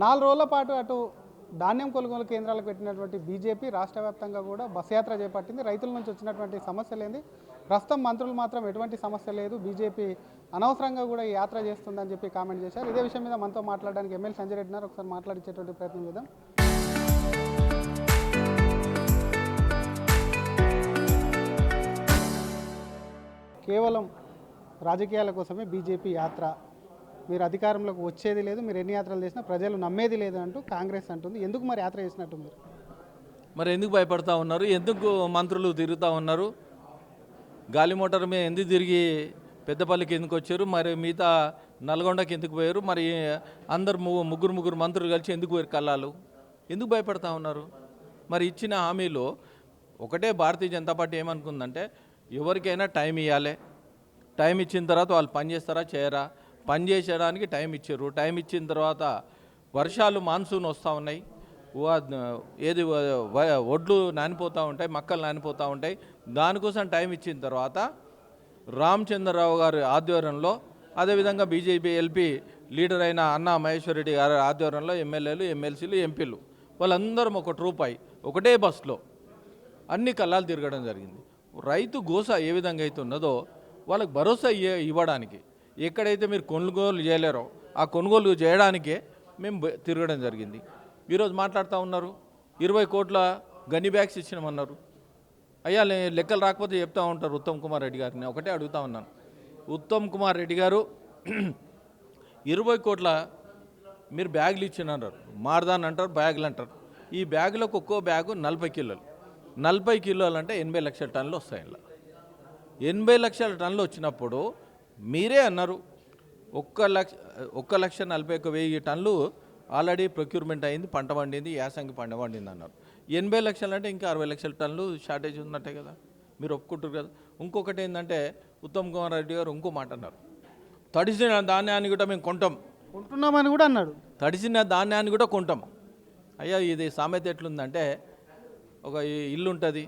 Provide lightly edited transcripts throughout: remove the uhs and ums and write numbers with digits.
4 రోజుల పాటు అటు ధాన్యం కొనుగోలు కేంద్రాలకు పెట్టినటువంటి బీజేపీ రాష్ట్ర వ్యాప్తంగా కూడా బస్ యాత్ర చేపట్టింది. రైతుల నుంచి వచ్చినటువంటి సమస్యలేంది, ప్రస్తుతం మంత్రులు మాత్రం ఎటువంటి సమస్య లేదు, బీజేపీ అనవసరంగా కూడా ఈ యాత్ర చేస్తుందని చెప్పి కామెంట్ చేశారు. ఇదే విషయం మీద మనతో మాట్లాడడానికి ఎమ్మెల్యే సంజయ్ రెడ్డి గారు ఒకసారి మాట్లాడించేటువంటి ప్రయత్నం చేద్దాం. కేవలం రాజకీయాల కోసమే బీజేపీ యాత్ర, మీరు అధికారంలోకి వచ్చేది లేదు, మీరు ఎన్ని యాత్రలు చేసినా ప్రజలు నమ్మేది లేదు అంటూ కాంగ్రెస్ అంటుంది. ఎందుకు మరి యాత్ర చేసినట్టు మీరు? మరి ఎందుకు భయపడతా ఉన్నారు? ఎందుకు మంత్రులు తిరుగుతూ ఉన్నారు? గాలి మోటార్ మీద ఎందుకు తిరిగి పెద్దపల్లికి ఎందుకు వచ్చారు? మరి మిగతా నల్గొండకి ఎందుకు పోయారు? మరి అందరు ముగ్గురు మంత్రులు కలిసి ఎందుకు పోయారు కల్లాలు? ఎందుకు భయపడతా ఉన్నారు? మరి ఇచ్చిన హామీలో ఒకటే భారతీయ జనతా పార్టీ ఏమనుకుందంటే, ఎవరికైనా టైం ఇవ్వాలి, టైం ఇచ్చిన తర్వాత వాళ్ళు పని చేస్తారా చేయరా, పని చేసేయడానికి టైం ఇచ్చారు. టైం ఇచ్చిన తర్వాత వర్షాలు మాన్సూన్ వస్తూ ఉన్నాయి, ఏది ఒడ్లు నానిపోతూ ఉంటాయి, మక్కలు నానిపోతూ ఉంటాయి. దానికోసం టైం ఇచ్చిన తర్వాత రామచంద్రరావు గారి ఆధ్వర్యంలో, అదేవిధంగా బీజేపీ ఎల్పీ లీడర్ అయిన అన్నా మహేశ్వర్ రెడ్డి గారి ఆధ్వర్యంలో ఎమ్మెల్యేలు, ఎమ్మెల్సీలు, ఎంపీలు వాళ్ళందరం ఒక ట్రూప్ అయి ఒకటే బస్సులో అన్ని కళ్ళాలు తిరగడం జరిగింది. రైతు గోస ఏ విధంగా అయితే ఉన్నదో వాళ్ళకి భరోసా ఇవ్వడానికి, ఎక్కడైతే మీరు కొనుగోలు చేయలేరో ఆ కొనుగోలు చేయడానికే మేము తిరగడం జరిగింది. ఈరోజు మాట్లాడుతూ ఉన్నారు 20 కోట్ల గన్ని బ్యాగ్స్ ఇచ్చినామన్నారు. అయ్యా లెక్కలు రాకపోతే చెప్తూ ఉంటారు ఉత్తమ్ కుమార్ రెడ్డి గారిని. ఒకటే అడుగుతూ ఉన్నాను, ఉత్తమ్ కుమార్ రెడ్డి గారు 20 కోట్ల మీరు బ్యాగులు ఇచ్చినారు, మార్దాన్ అంటారు, బ్యాగులు అంటారు. ఈ బ్యాగులకు ఒక్కో బ్యాగు 40 కిలోలు, 40 కిలోలు అంటే 80 లక్షల టన్నులు వస్తాయి. ఇలా 80 లక్షల టన్నులు వచ్చినప్పుడు మీరే అన్నారు 1,41,40,000 టన్నులు ఆల్రెడీ ప్రొక్యూర్మెంట్ అయింది, పంట పండింది, యాసంగి పంట పండింది అన్నారు. 80 లక్షలు అంటే ఇంకా 60 లక్షల టన్నులు షార్టేజ్ ఉన్నట్టే కదా, మీరు ఒప్పుకుంటారు కదా. ఇంకొకటి ఏంటంటే ఉత్తమ్ కుమార్ రెడ్డి గారు ఇంకో మాట అన్నారు, తడిసిన ధాన్యాన్ని కూడా మేము కొంటున్నామని కూడా అన్నాడు. తడిసిన ధాన్యాన్ని కూడా కొంటాం. అయ్యా ఇది సామెత ఎట్లుందంటే, ఒక ఇల్లు ఉంటుంది,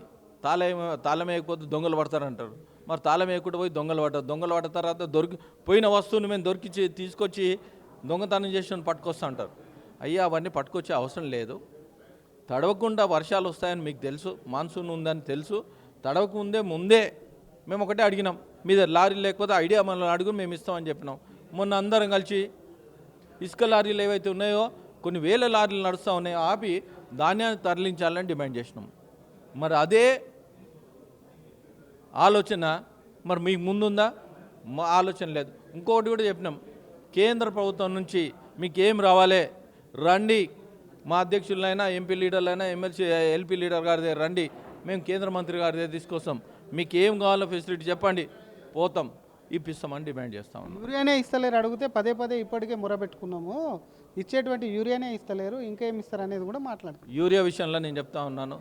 తాళం వేయకపోతే దొంగలు పడతారంటారు. మరి తాళం వేయకుండా పోయి దొంగలు పడ్డ తర్వాత పోయిన వస్తువుని మేము తీసుకొచ్చి దొంగతనం చేసి పట్టుకొస్తా అంటారు. అయ్యా అవన్నీ పట్టుకొచ్చే అవసరం లేదు. తడవకుండా వర్షాలు వస్తాయని మీకు తెలుసు, మాన్సూన్ ఉందని తెలుసు, ముందే మేము ఒకటే అడిగినాం, మీద లారీ లేకపోతే ఐడియా మనల్ని అడుగు మేము ఇస్తామని చెప్పినాం. మొన్న అందరం కలిసి ఇసుక లారీలు ఏవైతే ఉన్నాయో కొన్ని వేల లారీలు నడుస్తూ ఉన్నాయో ఆపి ధాన్యాన్ని తరలించాలని డిమాండ్ చేసినాం. మరి అదే ఆలోచన మరి మీకు ముందుందా? మా ఆలోచన లేదు. ఇంకొకటి కూడా చెప్పినాం, కేంద్ర ప్రభుత్వం నుంచి మీకేం రావాలే రండి, మా అధ్యక్షులైనా, ఎంపీ లీడర్లైనా, ఎమ్మెల్సీ ఎల్పీ లీడర్ గారి దగ్గర రండి, మేము కేంద్ర మంత్రి గారి దగ్గర తీసుకొస్తాం, మీకు ఏం కావాలో ఫెసిలిటీ చెప్పండి, పోతాం, ఇప్పిస్తామని డిమాండ్ చేస్తాం. యూరియానే ఇస్తలేరు, అడిగితే పదే ఇప్పటికే మొరబెట్టుకున్నాము, ఇచ్చేటువంటి యూరియానే ఇస్తలేరు, ఇంకేం ఇస్తారు అనేది కూడా మాట్లాడుతున్నాం. యూరియా విషయంలో నేను చెప్తా ఉన్నాను,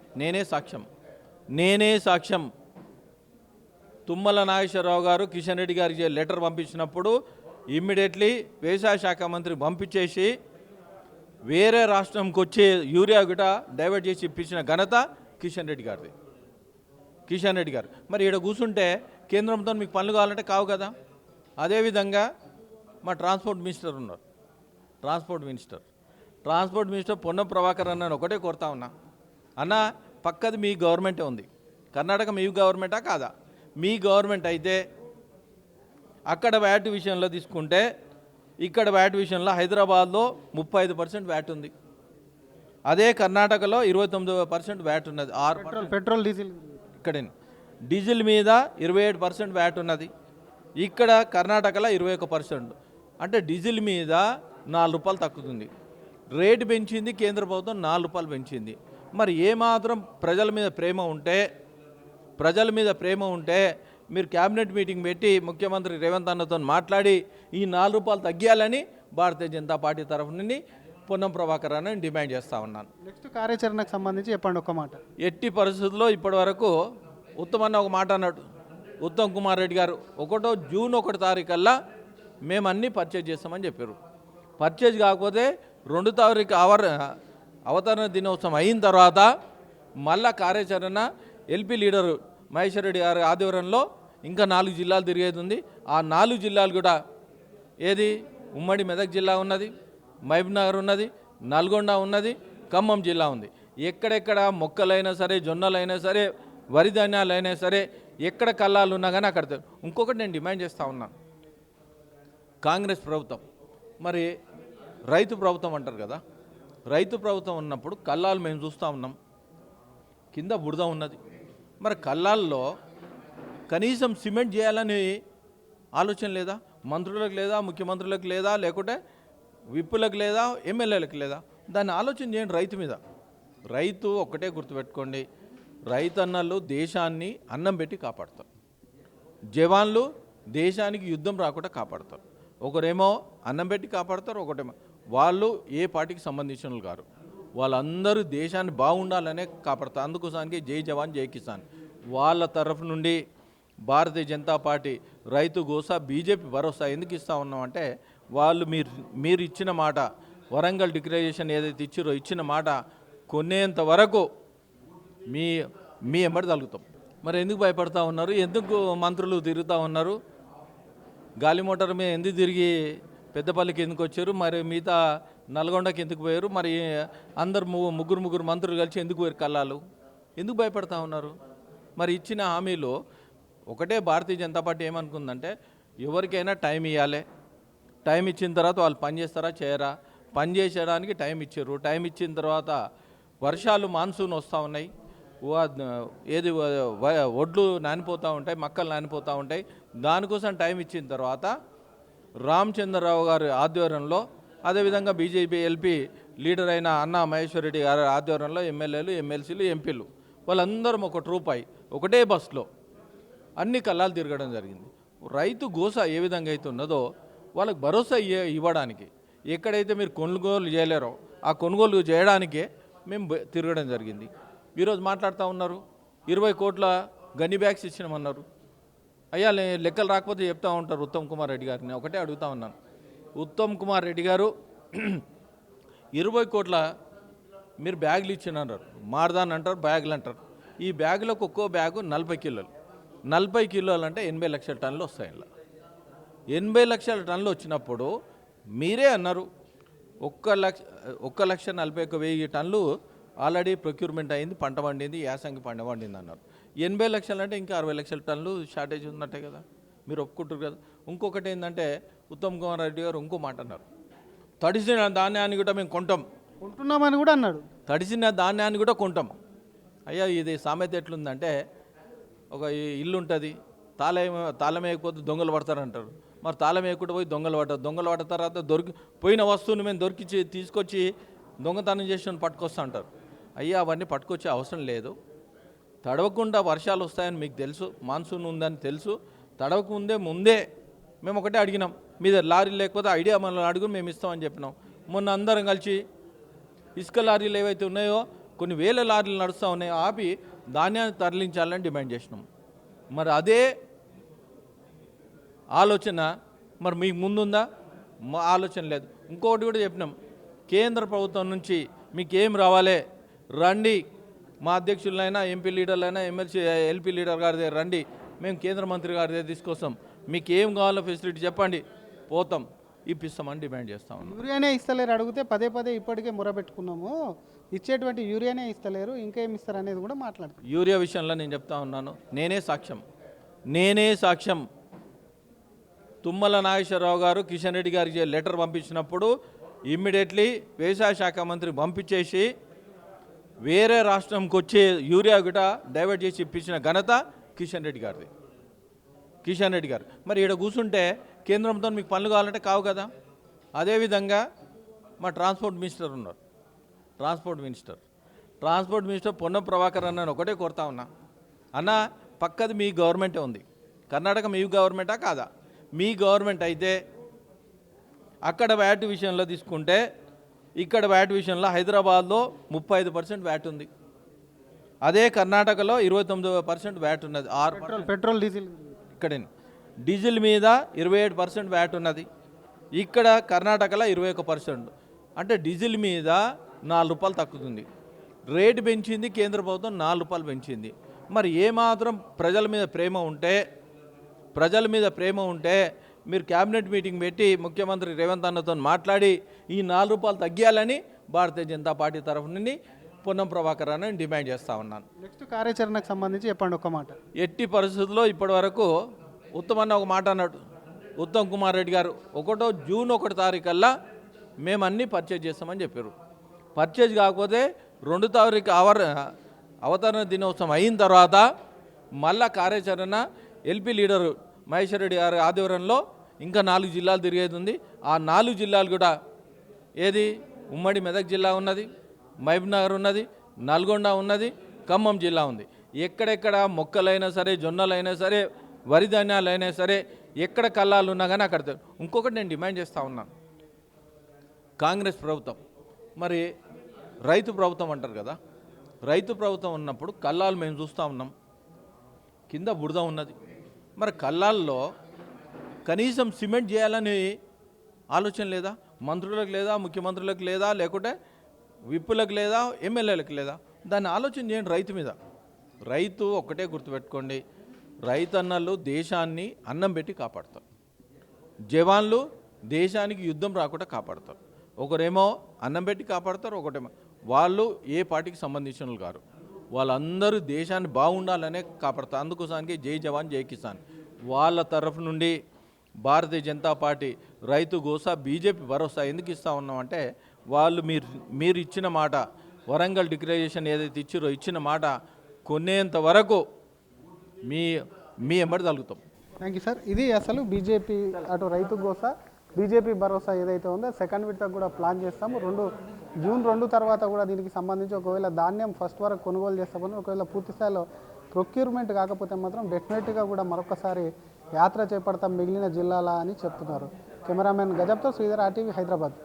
నేనే సాక్ష్యం. తుమ్మల నాగేశ్వరరావు గారు కిషన్ రెడ్డి గారికి లెటర్ పంపించినప్పుడు ఇమ్మీడియట్లీ వ్యవసాయ శాఖ మంత్రి పంపించేసి వేరే రాష్ట్రంకి వచ్చే యూరియా కూడా డైవర్ట్ చేసి ఇప్పించిన ఘనత కిషన్ రెడ్డి గారు. మరి ఇక్కడ కూర్చుంటే కేంద్రంతో మీకు పనులు కావాలంటే కావు కదా. అదేవిధంగా మా ట్రాన్స్పోర్ట్ మినిస్టర్ ఉన్నారు, ట్రాన్స్పోర్ట్ మినిస్టర్ పొన్నం ప్రభాకర్ అన్న ఒకటే కోరుతా ఉన్నా, అన్న పక్కది మీ గవర్నమెంటే ఉంది, కర్ణాటక మీ గవర్నమెంటా కాదా? మీ గవర్నమెంట్ అయితే అక్కడ వ్యాట్ విషయంలో తీసుకుంటే ఇక్కడ వ్యాట్ విషయంలో హైదరాబాద్లో 35% వ్యాట్ ఉంది, అదే కర్ణాటకలో 29% వ్యాట్ ఉన్నది. పెట్రోల్ డీజిల్ ఇక్కడ డీజిల్ మీద 27% వ్యాట్ ఉన్నది, ఇక్కడ కర్ణాటకలో 21%. అంటే డీజిల్ మీద 4 రూపాయలు తగ్గుతుంది. రేటు పెంచింది కేంద్ర ప్రభుత్వం, 4 రూపాయలు పెంచింది. మరి ఏమాత్రం ప్రజల మీద ప్రేమ ఉంటే మీరు క్యాబినెట్ మీటింగ్ పెట్టి ముఖ్యమంత్రి రేవంత్ అన్నతో మాట్లాడి ఈ 4 రూపాయలు తగ్గాలని భారతీయ జనతా పార్టీ తరఫు నుండి పొన్నం ప్రభాకర్ అని డిమాండ్ చేస్తూ ఉన్నాను. నెక్స్ట్ కార్యాచరణకు సంబంధించి చెప్పండి ఒక మాట. ఎట్టి పరిస్థితుల్లో ఇప్పటి వరకు ఉత్తమన్న ఒక మాట అన్నాడు, ఉత్తమ్ కుమార్ రెడ్డి గారు 1 జూన్ 1 తారీఖల్లా మేము అన్నీ పర్చేజ్ చేస్తామని చెప్పారు. పర్చేజ్ కాకపోతే 2 తారీఖు అవతరణ దినోత్సవం అయిన తర్వాత మళ్ళా కార్యాచరణ ఎల్పీ లీడరు మహేశ్వర్ రెడ్డి గారి ఆధ్వర్యంలో ఇంకా 4 జిల్లాలు తిరిగేది ఉంది. ఆ 4 జిల్లాలు కూడా ఏది ఉమ్మడి మెదక్ జిల్లా ఉన్నది, మహబూబ్నగర్ ఉన్నది, నల్గొండ ఉన్నది, ఖమ్మం జిల్లా ఉంది. ఎక్కడెక్కడ మొక్కలైనా సరే, జొన్నలైనా సరే, వరి ధాన్యాలైనా సరే, ఎక్కడ కల్లాలు ఉన్నా కానీ అక్కడ ఇంకొకటి నేను డిమాండ్ చేస్తూ ఉన్నాను. కాంగ్రెస్ ప్రభుత్వం మరి రైతు ప్రభుత్వం అంటారు కదా, రైతు ప్రభుత్వం ఉన్నప్పుడు కల్లాలు మేము చూస్తూ ఉన్నాం, కింద బురద ఉన్నది. మరి కల్లాల్లో కనీసం సిమెంట్ చేయాలని ఆలోచన లేదా? మంత్రులకు లేదా, ముఖ్యమంత్రులకు లేదా, లేకుంటే విప్పులకు లేదా, ఎమ్మెల్యేలకు లేదా? దాన్ని ఆలోచన చేయండి రైతు మీద. రైతు ఒక్కటే గుర్తుపెట్టుకోండి, రైతన్నలు దేశాన్ని అన్నం పెట్టి కాపాడతారు, జవాన్లు దేశానికి యుద్ధం రాకుండా కాపాడతారు. ఒకరేమో అన్నం పెట్టి కాపాడతారు, ఒకటేమో వాళ్ళు ఏ పార్టీకి సంబంధించిన వాళ్ళు కారు, వాళ్ళందరూ దేశాన్ని బాగుండాలనే కాపాడతారు. అందుకోసానికి జై జవాన్ జై కిసాన్. వాళ్ళ తరఫు నుండి భారతీయ జనతా పార్టీ రైతు గోసా, బీజేపీ భరోసా ఎందుకు ఇస్తూ ఉన్నామంటే, వాళ్ళు మీరు ఇచ్చిన మాట, వరంగల్ డిక్లరేషన్ ఏదైతే ఇచ్చిన మాట కొనేంత వరకు మీ ఎంబడి తలుగుతాం. మరి ఎందుకు భయపడతా ఉన్నారు? ఎందుకు మంత్రులు తిరుగుతూ ఉన్నారు? గాలి మోటార్ మీద ఎందుకు తిరిగి పెద్దపల్లికి ఎందుకు వచ్చారు? మరి మిగతా నల్గొండకి ఎందుకు పోయారు? మరి అందరు ముగ్గురు మంత్రులు కలిసి ఎందుకు పోయారు కల్లాలు? ఎందుకు భయపడతా ఉన్నారు? మరి ఇచ్చిన హామీలు ఒకటే భారతీయ జనతా పార్టీ ఏమనుకుందంటే, ఎవరికైనా టైం ఇవ్వాలి, టైం ఇచ్చిన తర్వాత వాళ్ళు పని చేస్తారా చేయరా, పని చేసేయడానికి టైం ఇచ్చారు. టైం ఇచ్చిన తర్వాత వర్షాలు మాన్సూన్ వస్తూ ఉన్నాయి, ఒడ్లు నానిపోతూ ఉంటాయి, మక్కలు నానిపోతూ ఉంటాయి. దానికోసం టైం ఇచ్చిన తర్వాత రామచంద్రరావు గారి ఆధ్వర్యంలో, అదేవిధంగా బీజేపీ ఎల్పీ లీడర్ అయిన అన్నా మహేశ్వర్ రెడ్డి గారి ఆధ్వర్యంలో ఎమ్మెల్యేలు, ఎమ్మెల్సీలు, ఎంపీలు వాళ్ళందరం ఒక ట్రూప్ ఒకటే బస్సులో అన్ని కల్లాలు తిరగడం జరిగింది. రైతు గోస ఏ విధంగా అయితే ఉన్నదో వాళ్ళకి భరోసా ఇవ్వడానికి, ఎక్కడైతే మీరు కొనుగోలు చేయలేరో ఆ కొనుగోలు చేయడానికే మేము తిరగడం జరిగింది. ఈరోజు మాట్లాడుతూ ఉన్నారు 20 కోట్ల గన్ని బ్యాగ్స్ ఇచ్చినామన్నారు. అయ్యా లెక్కలు రాకపోతే చెప్తా ఉంటారు ఉత్తమ్ కుమార్ రెడ్డి గారిని. ఒకటే అడుగుతా ఉన్నాను, ఉత్తమ్ కుమార్ రెడ్డి గారు 20 కోట్ల మీరు బ్యాగులు ఇచ్చినారు, మార్దాన్ అంటారు, బ్యాగులు అంటారు. ఈ బ్యాగులకు ఒక్కో బ్యాగు 40 కిలోలు. 40 కిలోలు అంటే 80 లక్షల టన్నులు వస్తాయి. ఇలా 80 లక్షల టన్నులు వచ్చినప్పుడు మీరే అన్నారు 1,41,000 టన్నులు ఆల్రెడీ ప్రొక్యూర్మెంట్ అయింది, పంట పండింది, యాసంగి పంట పండింది అన్నారు. 80 లక్షలు అంటే ఇంకా 60 లక్షల టన్నులు షార్టేజ్ ఉన్నట్టే కదా, మీరు ఒప్పుకుంటారు కదా. ఇంకొకటి ఏంటంటే ఉత్తమ్ కుమార్ రెడ్డి గారు ఇంకో మాట అన్నారు, తడిసిన ధాన్యాన్ని కూడా మేము కొంటున్నామని కూడా అన్నాడు. తడిసిన ధాన్యాన్ని కూడా కొంటాం. అయ్యా ఇది సామెత ఎట్లుందంటే, ఒక ఇల్లు ఉంటుంది, తాళం వేయకపోతే దొంగలు పడతారంటారు. మరి తాళం వేయకుండా పోయి దొంగలు పడ్డ తర్వాత పోయిన వస్తువుని మేము తీసుకొచ్చి దొంగతనం చేసి పట్టుకొస్తా అంటారు. అయ్యా అవన్నీ పట్టుకొచ్చే అవసరం లేదు. తడవకుండా వర్షాలు వస్తాయని మీకు తెలుసు, మాన్సూన్ ఉందని తెలుసు. తడవక ముందే మేము ఒకటే అడిగినాం, మీద లారీ లేకపోతే ఐడియా మనల్ని అడుగు మేము ఇస్తామని చెప్పినాం. మొన్న అందరం కలిసి ఇసుక లారీలు ఏవైతే ఉన్నాయో కొన్ని వేల లారీలు నడుస్తూ ఉన్నాయో ఆపి ధాన్యాన్ని తరలించాలని డిమాండ్ చేసినాం. మరి అదే ఆలోచన మరి మీకు ముందుందా? మా ఆలోచన లేదు. ఇంకొకటి కూడా చెప్పినాం, కేంద్ర ప్రభుత్వం నుంచి మీకు ఏం రావాలే రండి, మా అధ్యక్షులైనా, ఎంపీ లీడర్లైనా, ఎమ్మెల్సీ ఎల్పీ లీడర్ గారి దగ్గర రండి, మేము కేంద్ర మంత్రి గారి దగ్గర తీసుకొస్తాం, మీకు ఏం కావాలో ఫెసిలిటీ చెప్పండి, పోతాం, ఇప్పిస్తామని డిమాండ్ చేస్తాం. యూరియానే ఇస్తలేరు, అడిగితే పదే ఇప్పటికే మొరబెట్టుకున్నాము, ఇచ్చేటువంటి యూరియానే ఇస్తలేరు, ఇంకేం ఇస్తారు అనేది కూడా మాట్లాడుతాం. యూరియా విషయంలో నేను చెప్తా ఉన్నాను, నేనే సాక్ష్యం. తుమ్మల నాగేశ్వరరావు గారు కిషన్ రెడ్డి గారికి లెటర్ పంపించినప్పుడు ఇమ్మీడియట్లీ వ్యవసాయ శాఖ మంత్రి పంపించేసి వేరే రాష్ట్రంకి వచ్చే యూరియా కూడా డైవర్ట్ చేసి ఇప్పించిన ఘనత కిషన్ రెడ్డి గారు. మరి ఇక్కడ కూర్చుంటే కేంద్రంతో మీకు పనులు కావాలంటే కావు కదా. అదేవిధంగా మా ట్రాన్స్పోర్ట్ మినిస్టర్ ఉన్నారు, ట్రాన్స్పోర్ట్ మినిస్టర్ పొన్నం ప్రభాకర్ అన్న ఒకటే కోరుతా ఉన్నా, అన్న పక్కది మీ గవర్నమెంటే ఉంది, కర్ణాటక మీ గవర్నమెంటా కాదా? మీ గవర్నమెంట్ అయితే అక్కడ వ్యాట్ విషయంలో తీసుకుంటే ఇక్కడ వ్యాట్ విషయంలో హైదరాబాద్లో 35% వ్యాట్ ఉంది, అదే కర్ణాటకలో 29% వ్యాట్ ఉన్నది. పెట్రోల్ డీజిల్ ఇక్కడ డీజిల్ మీద 27% వ్యాట్ ఉన్నది, ఇక్కడ కర్ణాటకలో 21%. అంటే డీజిల్ మీద 4 రూపాయలు తగ్గుతుంది. రేటు పెంచింది కేంద్ర ప్రభుత్వం, 4 రూపాయలు పెంచింది. మరి ఏమాత్రం ప్రజల మీద ప్రేమ ఉంటే మీరు క్యాబినెట్ మీటింగ్ పెట్టి ముఖ్యమంత్రి రేవంత్ అన్నతో మాట్లాడి ఈ 4 రూపాయలు తగ్గియాలని భారతీయ జనతా పార్టీ తరఫు నుండి పొన్నం ప్రభాకర్ అని డిమాండ్ చేస్తూ ఉన్నాను. నెక్స్ట్ కార్యాచరణకు సంబంధించి చెప్పండి ఒక్క మాట. ఎట్టి పరిస్థితుల్లో ఇప్పటి వరకు ఉత్తమన్న ఒక మాట అన్నాడు, ఉత్తమ్ కుమార్ రెడ్డి గారు జూన్ 1 తారీఖల్లా మేము అన్నీ పర్చేజ్ చేస్తామని చెప్పారు. పర్చేజ్ కాకపోతే 2 తారీఖు అవతరణ దినోత్సవం అయిన తర్వాత మళ్ళా కార్యాచరణ ఎల్పీ లీడరు మహేశ్వర్ రెడ్డి గారి ఆధ్వర్యంలో ఇంకా 4 జిల్లాలు తిరిగేది ఉంది. ఆ 4 జిల్లాలు కూడా ఏది ఉమ్మడి మెదక్ జిల్లా ఉన్నది, మహబూబ్నగర్ ఉన్నది, నల్గొండ ఉన్నది, ఖమ్మం జిల్లా ఉంది. ఎక్కడెక్కడ మొక్కలైనా సరే, జొన్నలైనా సరే, వరి ధాన్యాలైనా సరే, ఎక్కడ కల్లాలు ఉన్నా కానీ అక్కడ ఇంకొకటి నేను డిమాండ్ చేస్తూ ఉన్నాను. కాంగ్రెస్ ప్రభుత్వం మరి రైతు ప్రభుత్వం అంటారు కదా, రైతు ప్రభుత్వం ఉన్నప్పుడు కల్లాలు మేము చూస్తూ ఉన్నాం, కింద బురద ఉన్నది. మరి కల్లాల్లో కనీసం సిమెంట్ చేయాలని ఆలోచన లేదా? మంత్రులకు లేదా, ముఖ్యమంత్రులకు లేదా, లేకుంటే విప్పులకు లేదా, ఎమ్మెల్యేలకు లేదా? దాన్ని ఆలోచన చేయండి రైతు మీద. రైతు ఒక్కటే గుర్తుపెట్టుకోండి, రైతన్నలు దేశాన్ని అన్నం పెట్టి కాపాడతారు, జవాన్లు దేశానికి యుద్ధం రాకుండా కాపాడతారు. ఒకరేమో అన్నం పెట్టి కాపాడతారు, ఒకటేమో వాళ్ళు ఏ పార్టీకి సంబంధించిన వాళ్ళు కారు, వాళ్ళందరూ దేశాన్ని బాగుండాలనే కాపాడతారు. అందుకోసానికి జై జవాన్ జై కిసాన్ వాళ్ళ తరఫు నుండి భారతీయ జనతా పార్టీ రైతు గోసా బీజేపీ భరోసా ఎందుకు ఇస్తూ ఉన్నామంటే, వాళ్ళు మీరు ఇచ్చిన మాట, వరంగల్ డిక్లరేషన్ ఏదైతే ఇచ్చిరో ఇచ్చిన మాట కొనేంత వరకు మీ ఎంబడి తలుగుతాం. Thank you sir. ఇది అసలు బీజేపీ అటు రైతు గోసా బీజేపీ భరోసా ఏదైతే ఉందో సెకండ్ విడత కూడా ప్లాన్ చేస్తాము. జూన్ 2 తర్వాత కూడా దీనికి సంబంధించి ఒకవేళ ధాన్యం ఫస్ట్ వరకు కొనుగోలు చేస్తామని, ఒకవేళ పూర్తి స్థాయిలో ప్రొక్యూర్మెంట్ కాకపోతే మాత్రం డెఫినెట్గా కూడా మరొకసారి యాత్ర చేపడతాం మిగిలిన జిల్లాల అని చెప్తున్నారు. కెమెరామెన్ గజబ్తో శ్రీధర్, RTV, హైదరాబాద్.